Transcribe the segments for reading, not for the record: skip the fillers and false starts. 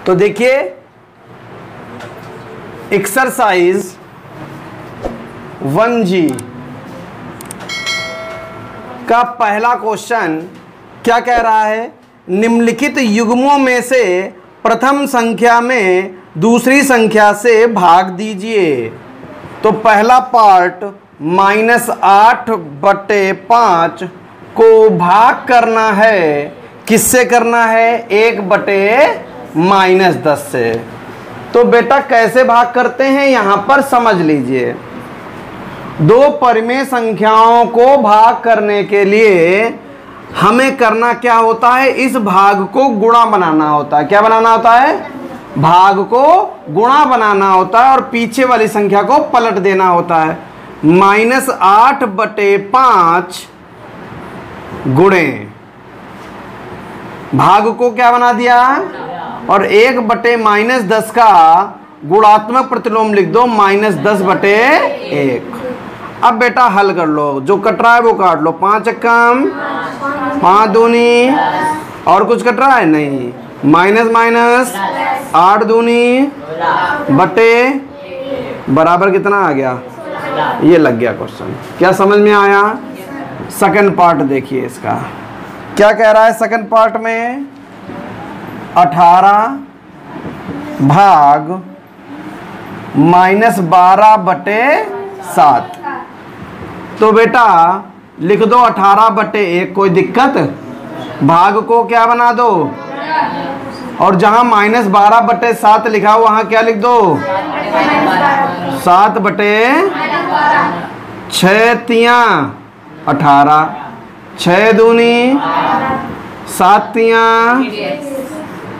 तो देखिए exercise 1G का पहला क्वेश्चन क्या कह रहा है, निम्नलिखित युग्मों में से प्रथम संख्या में दूसरी संख्या से भाग दीजिए। तो पहला पार्ट -8/5 को भाग करना है, किससे करना है, 1/-10 से। तो बेटा कैसे भाग करते हैं यहां पर समझ लीजिए। दो परिमेय संख्याओं को भाग करने के लिए हमें करना क्या होता है, इस भाग को गुणा बनाना होता है। क्या बनाना होता है, भाग को गुणा बनाना होता है और पीछे वाली संख्या को पलट देना होता है। -8/5 गुणे भाग को क्या बना दिया और 1/-10 का गुणात्मक प्रतिलोम लिख दो, -10/1। अब बेटा हल कर लो, जो कट रहा है वो काट लो। 5 कम 5 दूनी, और कुछ कट रहा है नहीं, माइनस 8 दूनी बटे बराबर कितना आ गया, ये लग गया क्वेश्चन। क्या समझ में आया? सेकंड पार्ट देखिए इसका क्या कह रहा है। सेकंड पार्ट में 18 भाग -12/7। तो बेटा लिख दो 18/1, कोई दिक्कत? भाग को क्या बना दो और जहां -12/7 लिखा हो वहां क्या लिख दो, 7/6 तियां 18, 6 दूनी 7 तियां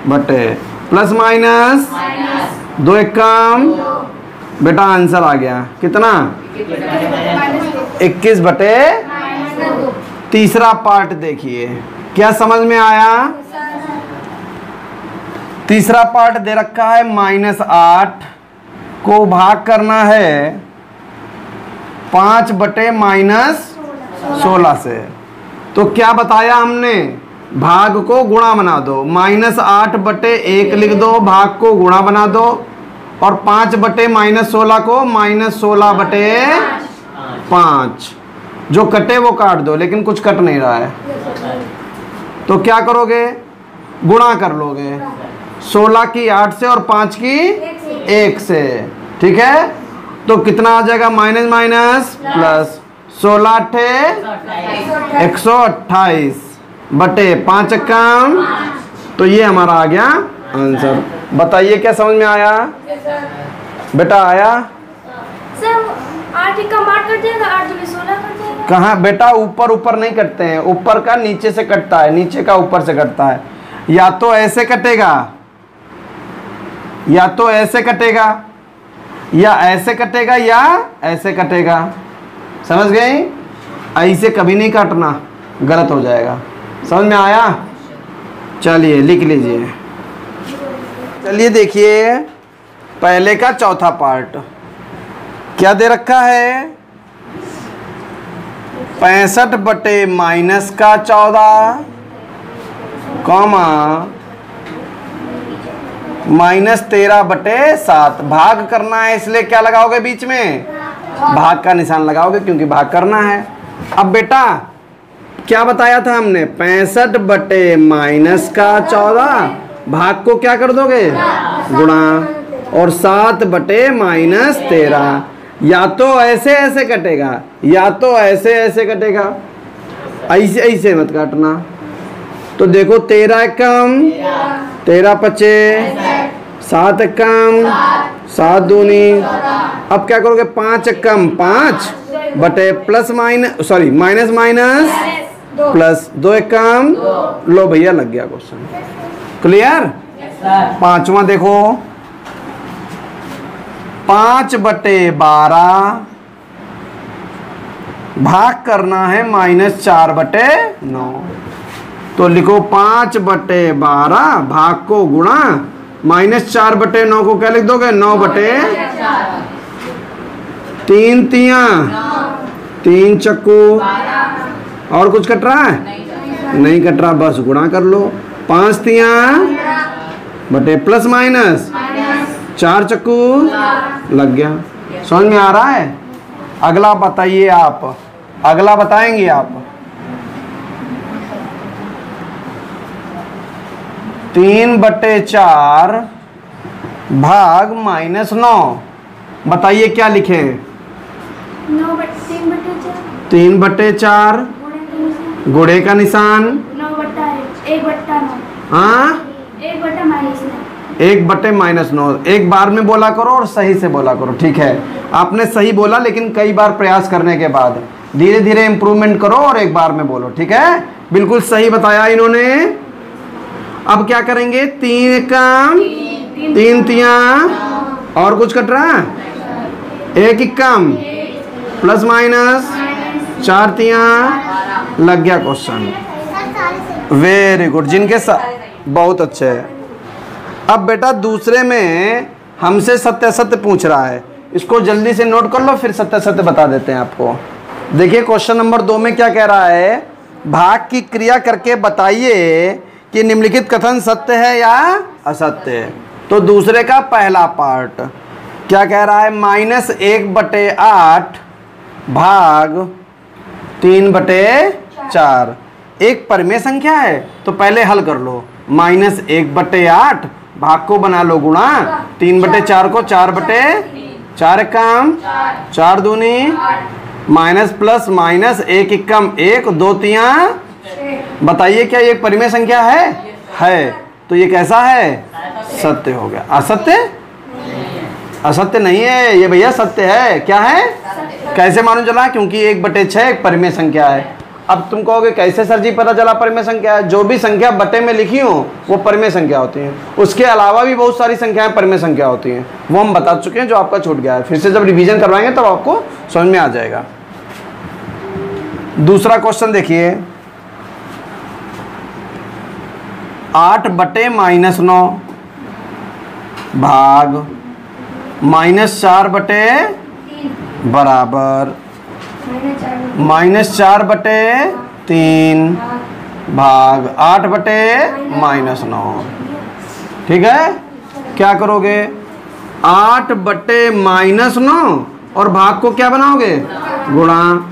बटे प्लस माइनस 2 एकम, बेटा आंसर आ गया कितना, 21/। तीसरा पार्ट देखिए क्या समझ में आया। तीसरा पार्ट दे रखा है -8 को भाग करना है 5/-16 से। तो क्या बताया हमने, भाग को गुणा बना दो, -8/1 लिख दो, भाग को गुणा बना दो, और 5/-16 को -16/5। जो कटे वो काट दो, लेकिन कुछ कट नहीं रहा है। तो क्या करोगे, गुणा कर लोगे, 16 की 8 से और 5 की 1 से, ठीक है। तो कितना आ जाएगा, माइनस प्लस, 16 128 बटे 5 कम। तो ये हमारा आ गया आंसर। बताइए क्या समझ में आया बेटा? आया सर 8 का 8 कर देगा, 8 दूनी 16 कर देगा। कहाँ बेटा, ऊपर नहीं कटते हैं, ऊपर का नीचे से कटता है, नीचे का ऊपर से कटता है। या तो ऐसे कटेगा, या तो ऐसे कटेगा, या ऐसे कटेगा, या ऐसे कटेगा। समझ गए? ऐसे कभी नहीं काटना, गलत हो जाएगा। समझ में आया? चलिए लिख लीजिए। चलिए देखिए पहले का चौथा पार्ट क्या दे रखा है, 65/-14 कॉमा -13/7 भाग करना है, इसलिए क्या लगाओगे बीच में, भाग का निशान लगाओगे क्योंकि भाग करना है। अब बेटा क्या बताया था हमने, 65/-14 भाग को क्या कर दोगे, गुणा, और 7/-13 या तो ऐसे ऐसे कटेगा, या तो ऐसे ऐसे कटेगा, ऐसे ऐसे मत काटना। तो देखो 13 कम 13 पचे 7 कम 7 दूनी। अब क्या करोगे, 5 कम 5 बटे plus minus, sorry minus plus 2 कम। लो भैया लग गया क्वेश्चन। क्लियर? पांचवा देखो, 5/12 भाग करना है -4/9। तो लिखो 5/12 भाग को गुणा, -4/9 को क्या लिख दोगे, 9/3 तियां 3 चक्कू। और कुछ कट रहा है? नहीं कट रहा, बस गुणा कर लो। 5 तियां बटे प्लस माइनस 4 चक्कू लग गया। समझ में आ रहा है? अगला बताइए आप, अगला बताएंगे आप। 3/4 भाग -9, बताइए क्या लिखे? 3/4 गुणे का निशान 1/9। हाँ 1/- 1/-9। एक बार में बोला करो और सही से बोला करो, ठीक है? आपने सही बोला लेकिन कई बार प्रयास करने के बाद धीरे धीरे इंप्रूवमेंट करो और एक बार में बोलो, ठीक है? बिल्कुल सही बताया इन्होंने। अब क्या करेंगे? 3 कम 3 तियां और कुछ कट रहा है? 1 कम प्लस माइनस 4 तियां लग गया क्वेश्चन। वेरी गुड, जिनके साथ बहुत अच्छे है। अब बेटा दूसरे में हमसे सत्य असत्य पूछ रहा है, इसको जल्दी से नोट कर लो, फिर सत्य असत्य बता देते हैं आपको। देखिए क्वेश्चन नंबर 2 में क्या कह रहा है? भाग की क्रिया करके बताइए कि निम्नलिखित कथन सत्य है या असत्य है। तो दूसरे का पहला पार्ट क्या कह रहा है? -1/8 भाग 3/4 एक परिमेय संख्या है, तो पहले हल कर लो। -1/8 भाग को बना लो गुणा 3/4 को 4/4 कम 4 दूनी माइनस प्लस माइनस 1 कम 1 2 तियां। बताइए क्या ये परिमेय संख्या है? तो ये कैसा है? सत्य हो गया। असत्य? असत्य नहीं है ये भैया, सत्य है। क्या है? कैसे मालूम चला? क्योंकि 1/6 एक परिमेय संख्या है। अब तुम कहोगे कैसे सर जी पता चला परिमेय संख्या है? जो भी संख्या बटे में लिखी हो वो परिमेय संख्या होती है। उसके अलावा भी बहुत सारी संख्याएं परिमेय संख्या होती हैं, वो हम बता चुके हैं, जो आपका छूट गया है। फिर से जब रिवीजन करवाएंगे तब आपको समझ में आ जाएगा। दूसरा क्वेश्चन देखिए, 8/-9 भाग -4 बराबर -4/3 भाग 8/-9। ठीक है? क्या करोगे? 8/-9 और भाग को क्या बनाओगे? गुणा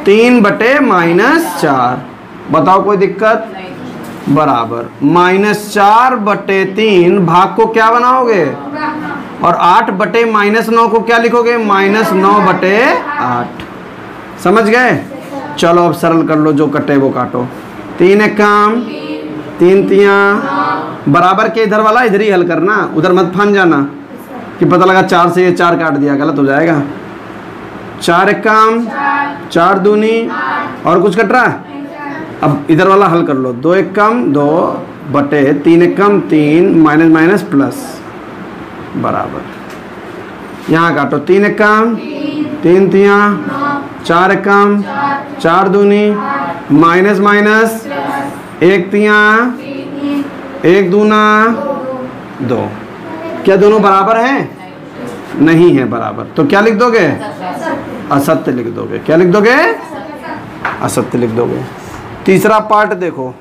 3/-4। बताओ कोई दिक्कत? बराबर -4/3 भाग को क्या बनाओगे? और 8/-9 को क्या लिखोगे? -9/8। समझ गए? चलो अब सरल कर लो, जो कटे वो काटो। 3 कम 3 तियां बराबर के इधर वाला इधर ही हल करना, उधर मत फान जाना कि पता लगा 4 से ये 4 काट दिया, गलत हो जाएगा। 4 कम 4 दूनी और कुछ कट रहा है? अब इधर वाला हल कर लो। 2 कम 2 बटे 3 कम 3 माइनस माइनस प्लस बराबर, यहाँ काटो। 3 कम 3 तियां 4 कम 4 दूनी माइनस माइनस 1 तियां 1 दूना 2। क्या दोनों बराबर हैं? नहीं है बराबर, तो क्या लिख दोगे? असत्य लिख दोगे। क्या लिख दोगे? असत्य लिख दोगे। तीसरा पार्ट देखो,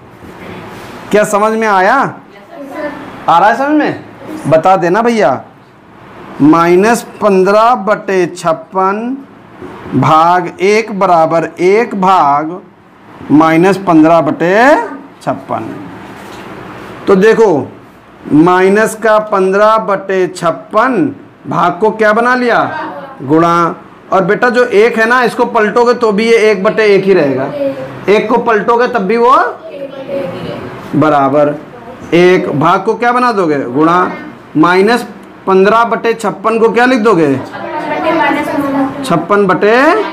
क्या समझ में आया? आ रहा है समझ में? बता देना भैया। -15/56 भाग 1 बराबर 1 भाग -15/56। तो देखो माइनस का 15/56 भाग को क्या बना लिया? गुणा। और बेटा जो 1 है ना, इसको पलटोगे तो भी ये 1/1 ही रहेगा। 1 को पलटोगे तब भी वो बराबर 1 भाग को क्या बना दोगे? गुणा। -15/56 को क्या लिख दोगे? 56/।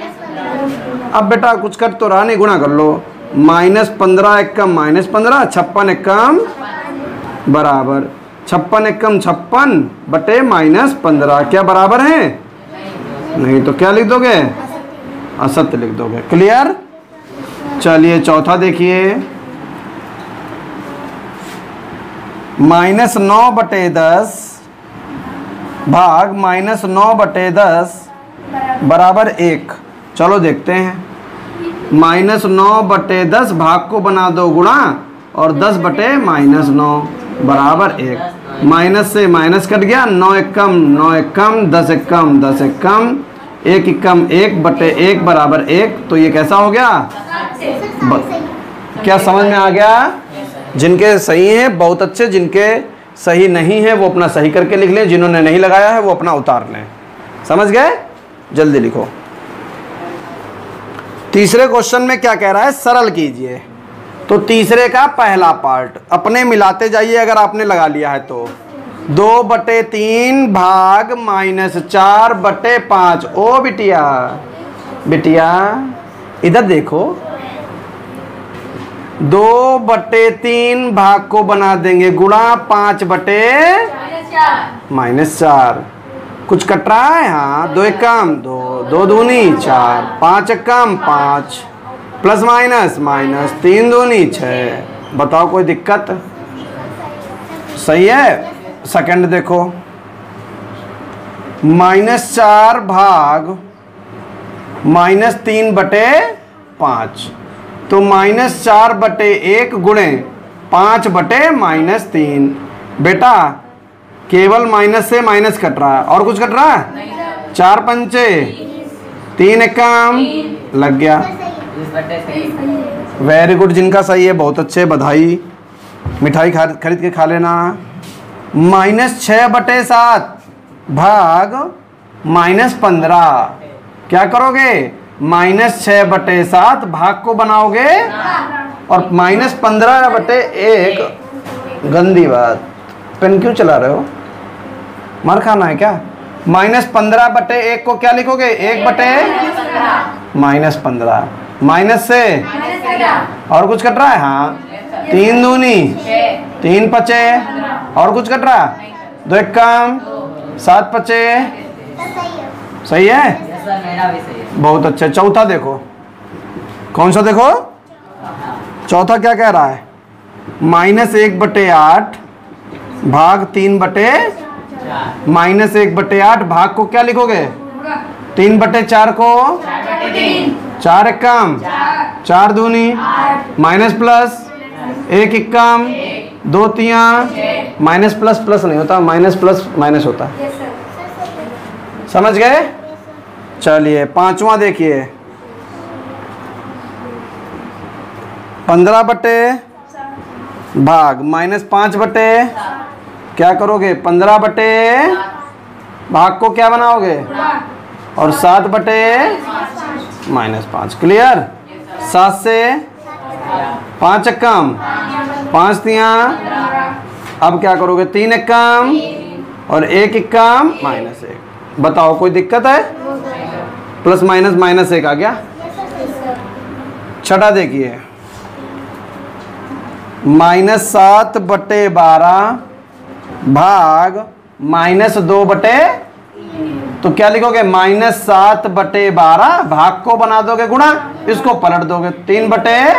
अब बेटा कुछ कट तो रहा नहीं, गुणा कर लो। -15 एकम -15 56 एकम बराबर 56 एकम 56 बटे -15। क्या बराबर है? नहीं, तो क्या लिख दोगे? असत्य लिख दोगे। क्लियर? चलिए चौथा देखिए, -9/10 भाग -9/10 बराबर 1। चलो देखते हैं। -9/10 भाग को बना दो गुणा और 10/-9 बराबर 1। माइनस से माइनस कट गया, 9 एकम 9 एकम, 10 एकम 10 एकम, 1 एकम 1 बटे 1 बराबर 1। तो ये कैसा हो गया? क्या समझ में आ गया? जिनके सही है बहुत अच्छे, जिनके सही नहीं है वो अपना सही करके लिख लें, जिन्होंने नहीं लगाया है वो अपना उतार लें। समझ गए? जल्दी लिखो। तीसरे क्वेश्चन में क्या कह रहा है? सरल कीजिए। तो तीसरे का पहला पार्ट अपने मिलाते जाइए अगर आपने लगा लिया है तो। 2/3 भाग -4/5। ओ बिटिया बिटिया इधर देखो, 2/3 भाग को बना देंगे गुणा 5/-4। कुछ कट रहा है? हाँ, 2 एकम 2, 2 दूनी 4, 5 एकम 5, प्लस माइनस माइनस 3 दूनी 6। बताओ कोई दिक्कत? सही है। सेकंड देखो, -4 भाग -3/5। तो -4/1 गुणे 5/-3। बेटा केवल माइनस से माइनस कट रहा है, और कुछ कट रहा है? 4 पंचे 3 एकम लग गया। वेरी गुड, जिनका सही है बहुत अच्छे, बधाई। मिठाई खरीद के खा लेना। -6/7 भाग -15। क्या करोगे? -6/7 भाग को बनाओगे और -15/1। गंदी बात, पेन क्यों चला रहे हो? मार खाना है क्या? -15/1 को क्या लिखोगे? 1/-15। माइनस से और कुछ कट रहा है? हाँ, 3 दूनी 3 पचे, और कुछ कट रहा? 2 एकम 7 पचे। सही है? बहुत अच्छा। चौथा देखो, कौन सा देखो? चौथा क्या कह रहा है? -1/8 भाग 1/8 भाग को क्या लिखोगे? 3/4 को 4 एकम 4 दूनी माइनस प्लस 1 एकम 2 तिया माइनस प्लस प्लस नहीं होता, माइनस प्लस माइनस होता। समझ गए? चलिए पांचवा देखिए, 15 भाग -5 क्या करोगे? 15 भाग को क्या बनाओगे? और 7/-5। क्लियर? 7 से 5 एकम 5 तिया। अब क्या करोगे? 3 एकम और 1 एकम -1। बताओ कोई दिक्कत है? प्लस माइनस -1 आ गया। छठा देखिए, -7/12 भाग -2/। तो क्या लिखोगे? -7/12 भाग को बना दोगे गुणा, इसको पलट दोगे 3/।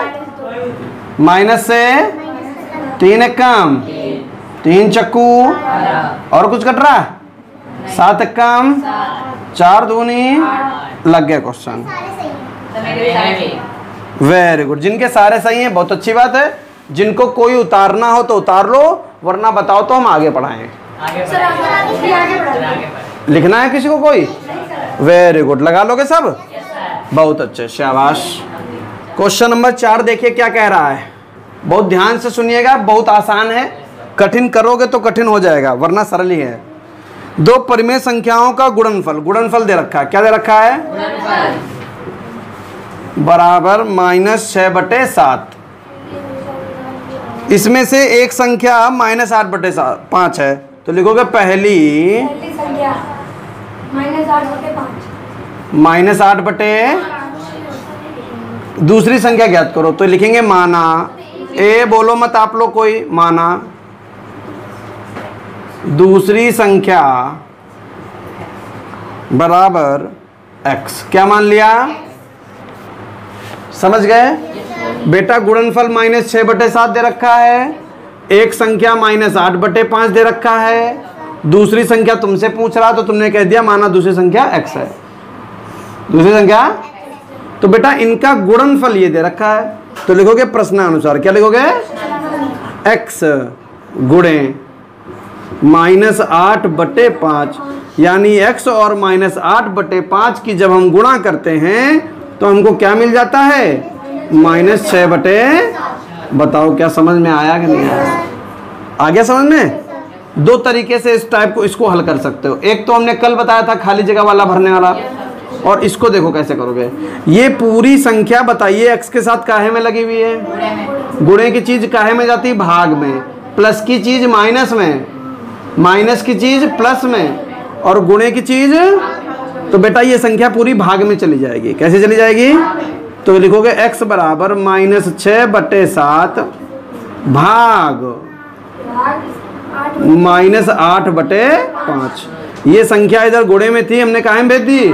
माइनस से 3 एकम 3 चक्कू, और कुछ कट रहा? 7 एकम 4 दूनी। लग गया क्वेश्चन। वेरी गुड, जिनके सारे सही हैं बहुत अच्छी बात है। जिनको कोई उतारना हो तो उतार लो, वरना बताओ तो हम आगे पढ़ाएं। लिखना है किसी को कोई? वेरी गुड, लगा लोगे सब? बहुत अच्छे, शाबाश। क्वेश्चन नंबर 4 देखिए क्या कह रहा है। बहुत ध्यान से सुनिएगा, बहुत आसान है। कठिन करोगे तो कठिन हो जाएगा, वरना सरल ही है। 2 परिमेय संख्याओं का गुणनफल दे रखा है। क्या दे रखा है? बराबर -6/7। इसमें से एक संख्या -8/5 है, तो लिखोगे पहली संख्या -8/। दूसरी संख्या ज्ञात करो, तो लिखेंगे माना। ए बोलो मत आप लोग कोई, माना दूसरी संख्या बराबर x। क्या मान लिया? समझ गए? बेटा गुणनफल -6/7 दे रखा है, एक संख्या -8/5 दे रखा है, दूसरी संख्या तुमसे पूछ रहा तो तुमने कह दिया माना दूसरी संख्या x है। दूसरी संख्या, तो बेटा इनका गुणनफल ये दे रखा है, तो लिखोगे प्रश्नानुसार। क्या लिखोगे? x गुणे -8/5, यानी x और -8/5 की जब हम गुणा करते हैं तो हमको क्या मिल जाता है? -6 बताओ क्या समझ में आया कि नहीं आया? आ गया समझ में? दो तरीके से इस टाइप को इसको हल कर सकते हो। एक तो हमने कल बताया था खाली जगह वाला भरने वाला, और इसको देखो कैसे करोगे। ये पूरी संख्या बताइए x के साथ काहे में लगी हुई है? गुणे की चीज काहे में जाती है? भाग में। प्लस की चीज माइनस में, माइनस की चीज प्लस में, और गुणे की चीज, तो बेटा ये संख्या पूरी भाग में चली जाएगी। कैसे चली जाएगी? तो लिखोगे x बराबर -6/7 भाग -8/5। ये संख्या इधर गुणे में थी, हमने काहे में भेज दी?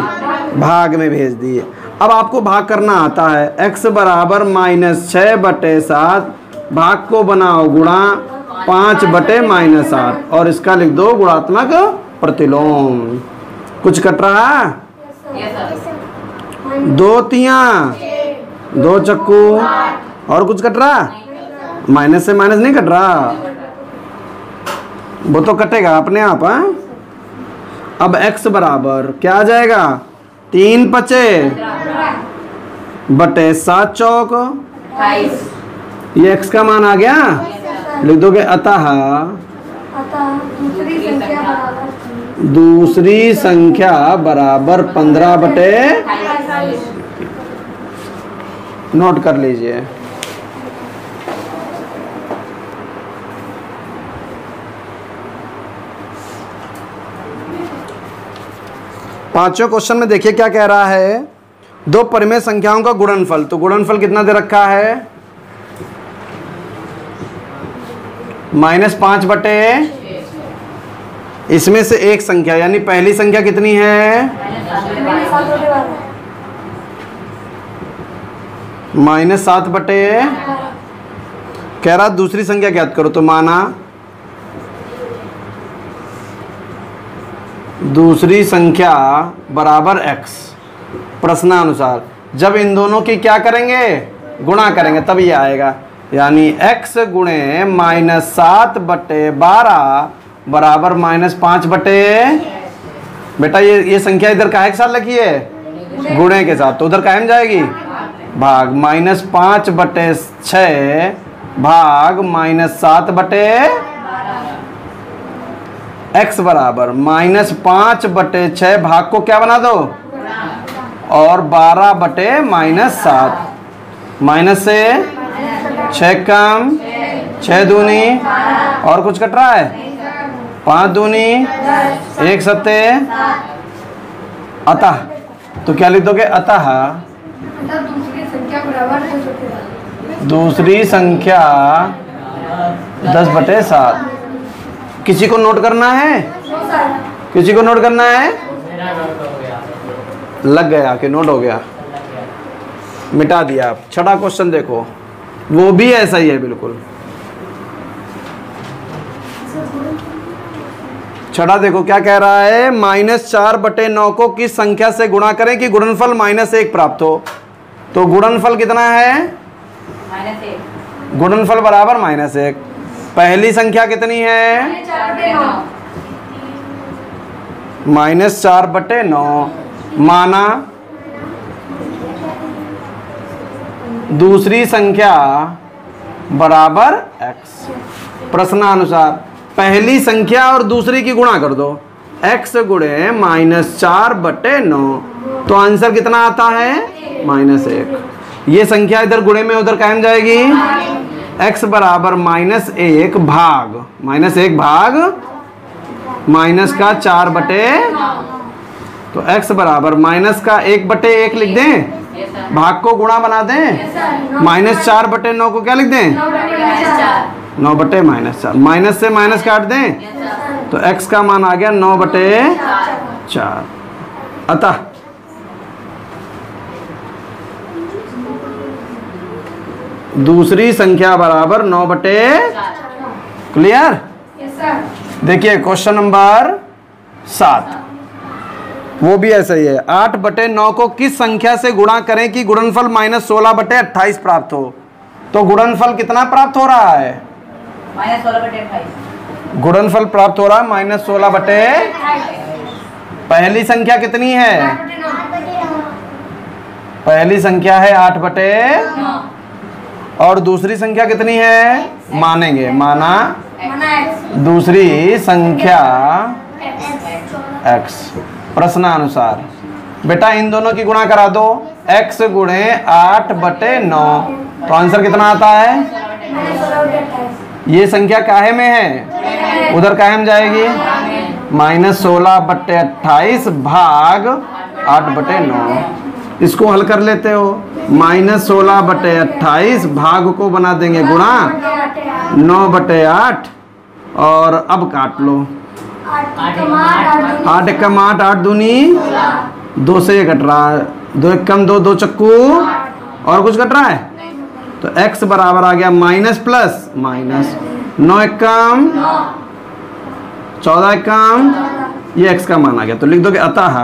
भाग में भेज दी। अब आपको भाग करना आता है। x बराबर -6/7, भाग को बनाओ गुणा 5/-8, और इसका लिख दो गुणात्मक प्रतिलोम। कुछ कट रहा? 2 तियां 2 चक्कू, और कुछ कट रहा? माइनस से माइनस नहीं कट रहा, वो तो कटेगा अपने आप। हाँ, अब x बराबर क्या आ जाएगा? 3/5/7 चौक, ये x का मान आ गया। लिख दोगे अतः दूसरी संख्या बराबर 15/, नोट कर लीजिए। पांचवें क्वेश्चन में देखिए क्या कह रहा है। दो परिमेय संख्याओं का गुणनफल, तो गुणनफल कितना दे रखा है? -5/, इसमें से एक संख्या, यानी पहली संख्या कितनी है? -7/, कह रहा दूसरी संख्या ज्ञात करो, तो माना दूसरी संख्या बराबर x। प्रश्नानुसार जब इन दोनों की क्या करेंगे? गुणा करेंगे, तब ये आएगा। यानी x गुणे -7/12 बराबर -5/, बेटा ये संख्या इधर काहे के साथ लगी है? गुणे के साथ, तो उधर काहे में जाएगी? भाग। -5/6 भाग -7/, x बराबर -5/6 भाग को क्या बना दो? और 12/-7, माइनस से 6 कम, 6 दूनी, और कुछ कट रहा है? 5 दूनी 1 सत्ते, अतः, तो क्या लिख दोगे? अतः दूसरी संख्या 10/7। किसी को नोट करना है? किसी को नोट करना है? लग गया कि नोट हो गया? मिटा दिया आप। छठा क्वेश्चन देखो, वो भी ऐसा ही है बिल्कुल। छठा देखो क्या कह रहा है। -4/9 को किस संख्या से गुणा करें कि गुणनफल -1 प्राप्त हो? तो गुणनफल कितना है? गुणनफल बराबर -1। पहली संख्या कितनी है? -4/9, माना दूसरी संख्या बराबर x। प्रश्नानुसार पहली संख्या और दूसरी की गुणा कर दो, x गुणे -4/9, तो आंसर कितना आता है? -1। ये संख्या इधर गुणे में उधर कायम जाएगी। x बराबर -1 भाग -1 भाग माइनस का 4/, तो x बराबर माइनस का 1/1 लिख दें, भाग को गुणा बना दें, -4/9 को क्या लिख दें? 9/-4, माइनस से माइनस काट दें, तो x का मान आ गया 9/4। अतः दूसरी संख्या बराबर 9/, क्लियर? देखिए क्वेश्चन नंबर 7, वो भी ऐसा ही है। 8/9 को किस संख्या से गुणा करें कि गुणनफल -16/28 प्राप्त हो? तो गुणनफल कितना प्राप्त हो रहा है? गुणनफल प्राप्त हो रहा है -16/। पहली संख्या कितनी है? पहली संख्या है 8/9 और दूसरी संख्या कितनी है? मानेंगे, माना दूसरी संख्या x। प्रश्नानुसार बेटा इन दोनों की गुणा करा दो, x गुणे 8/9 तो आंसर कितना आता है? ये संख्या काहे में है? उधर काहे में जाएगी? -16/28 भाग 8/9। इसको हल कर लेते हो, -16/28 भाग को बना देंगे गुणा 9/8 और अब काट लो। 8 एकम 8, 8 दूनी 2 से ये कट रहा है, 2 एकम 2, 2 चक्कू और कुछ कट रहा है तो x बराबर आ गया माइनस प्लस माइनस, 9 एकम 14 एकम, ये x का मान आ गया। तो लिख दोगे अतः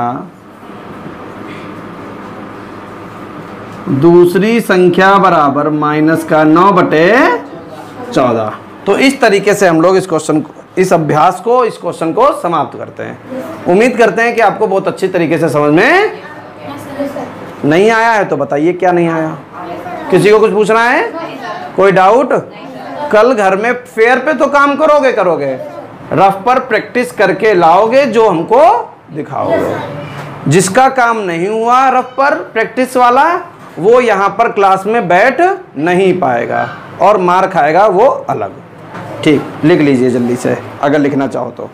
दूसरी संख्या बराबर -9/14। तो इस तरीके से हम लोग इस क्वेश्चन को, इस अभ्यास को, इस क्वेश्चन को समाप्त करते हैं। उम्मीद करते हैं कि आपको बहुत अच्छी तरीके से समझ में नहीं आया है तो बताइए क्या नहीं आया। किसी को कुछ पूछना है? कोई डाउट? कल घर में फेयर पे तो काम करोगे, रफ पर प्रैक्टिस करके लाओगे जो हमको दिखाओगे। जिसका काम नहीं हुआ रफ पर प्रैक्टिस वाला वो यहाँ पर क्लास में बैठ नहीं पाएगा और मार खाएगा वो अलग। ठीक, लिख लीजिए जल्दी से अगर लिखना चाहो तो।